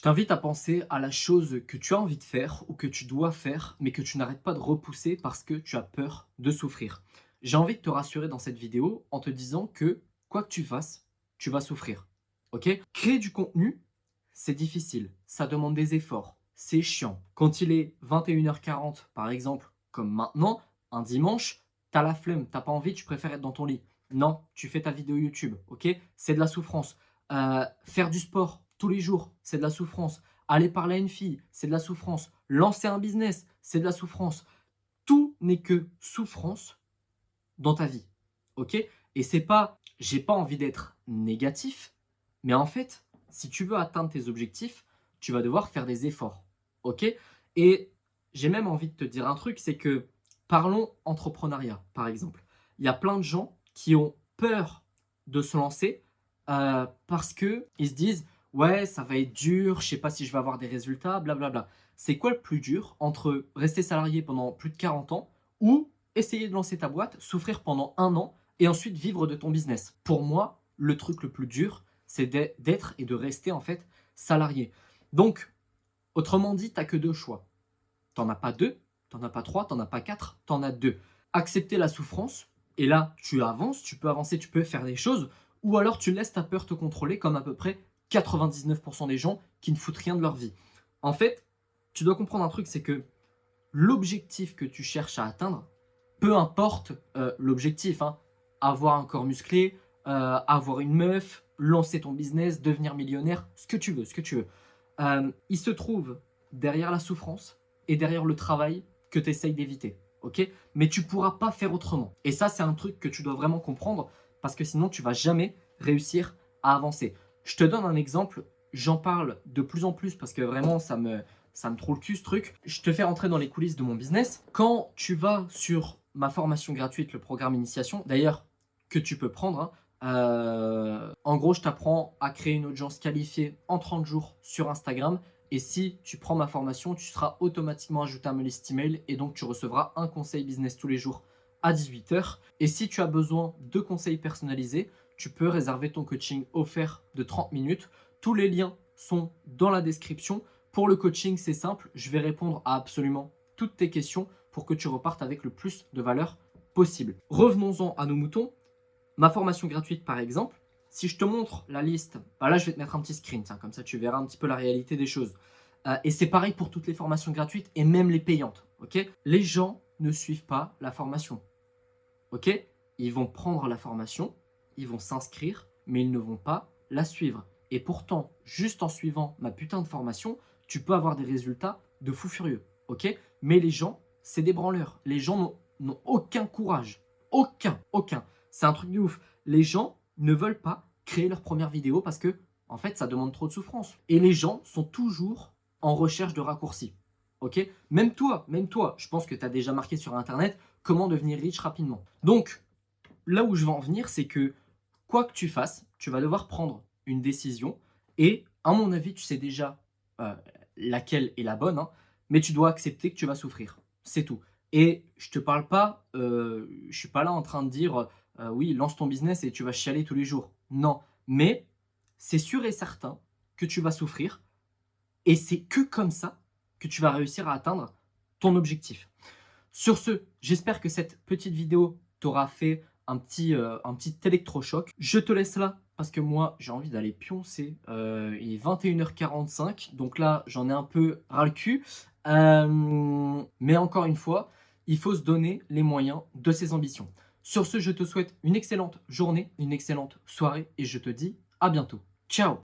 t'invite à penser à la chose que tu as envie de faire ou que tu dois faire, mais que tu n'arrêtes pas de repousser parce que tu as peur de souffrir. J'ai envie de te rassurer dans cette vidéo en te disant que quoi que tu fasses, tu vas souffrir. Ok? Créer du contenu, c'est difficile, ça demande des efforts, c'est chiant. Quand il est 21h40, par exemple, comme maintenant, un dimanche, t'as la flemme, t'as pas envie, tu préfères être dans ton lit. Non, tu fais ta vidéo YouTube, ok? C'est de la souffrance. Faire du sport tous les jours, c'est de la souffrance. Aller parler à une fille, c'est de la souffrance. Lancer un business, c'est de la souffrance. Tout n'est que souffrance dans ta vie. Ok? Et c'est pas, j'ai pas envie d'être négatif, mais en fait, si tu veux atteindre tes objectifs, tu vas devoir faire des efforts. Ok? Et j'ai même envie de te dire un truc, c'est que parlons entrepreneuriat, par exemple. Il y a plein de gens qui ont peur de se lancer parce que ils se disent ouais, ça va être dur, je sais pas si je vais avoir des résultats, blablabla. C'est quoi le plus dur entre rester salarié pendant plus de 40 ans ou essayer de lancer ta boîte, souffrir pendant un an et ensuite vivre de ton business? Pour moi, le truc le plus dur, c'est d'être et de rester en fait salarié. Donc, autrement dit, tu n'as que deux choix. Tu n'en as pas deux, tu n'en as pas trois, tu n'en as pas quatre, tu en as deux. Accepter la souffrance, et là, tu avances, tu peux avancer, tu peux faire des choses, ou alors tu laisses ta peur te contrôler comme à peu près 99% des gens qui ne foutent rien de leur vie. En fait, tu dois comprendre un truc, c'est que l'objectif que tu cherches à atteindre, peu importe l'objectif, hein, avoir un corps musclé, avoir une meuf, lancer ton business, devenir millionnaire, ce que tu veux, ce que tu veux. Il se trouve derrière la souffrance et derrière le travail que tu essayes d'éviter. Ok? Mais tu ne pourras pas faire autrement. Et ça, c'est un truc que tu dois vraiment comprendre parce que sinon, tu vas jamais réussir à avancer. Je te donne un exemple, j'en parle de plus en plus parce que vraiment, ça me trouve le cul ce truc. Je te fais rentrer dans les coulisses de mon business. Quand tu vas sur ma formation gratuite, le programme Initiation, d'ailleurs, que tu peux prendre, hein, en gros, je t'apprends à créer une audience qualifiée en 30 jours sur Instagram. Et si tu prends ma formation, tu seras automatiquement ajouté à ma liste email et donc tu recevras un conseil business tous les jours à 18h. Et si tu as besoin de conseils personnalisés, tu peux réserver ton coaching offert de 30 minutes. Tous les liens sont dans la description. Pour le coaching, c'est simple, je vais répondre à absolument toutes tes questions pour que tu repartes avec le plus de valeur possible. Revenons-en à nos moutons. Ma formation gratuite, par exemple, si je te montre la liste, bah là, je vais te mettre un petit screen, tiens, comme ça, tu verras un petit peu la réalité des choses. Et c'est pareil pour toutes les formations gratuites et même les payantes. Ok? Les gens ne suivent pas la formation. Ok? Ils vont prendre la formation, ils vont s'inscrire, mais ils ne vont pas la suivre. Et pourtant, juste en suivant ma putain de formation, tu peux avoir des résultats de fou furieux. Ok? Mais les gens, c'est des branleurs. Les gens n'ont aucun courage. Aucun. C'est un truc de ouf. Les gens ne veulent pas créer leur première vidéo parce que, en fait, ça demande trop de souffrance. Et les gens sont toujours en recherche de raccourcis. Ok? Même toi, je pense que tu as déjà marqué sur Internet comment devenir riche rapidement. Donc, là où je veux en venir, c'est que quoi que tu fasses, tu vas devoir prendre une décision. Et à mon avis, tu sais déjà euh, laquelle est la bonne, hein, mais tu dois accepter que tu vas souffrir. C'est tout. Et je te parle pas, je suis pas là en train de dire oui, lance ton business et tu vas chialer tous les jours. Non, mais c'est sûr et certain que tu vas souffrir et c'est que comme ça que tu vas réussir à atteindre ton objectif. Sur ce, j'espère que cette petite vidéo t'aura fait un petit électrochoc. Je te laisse là parce que moi, j'ai envie d'aller pioncer. Il est 21h45, donc là, j'en ai un peu ras le cul. Mais encore une fois, il faut se donner les moyens de ses ambitions. Sur ce, je te souhaite une excellente journée, une excellente soirée et je te dis à bientôt. Ciao!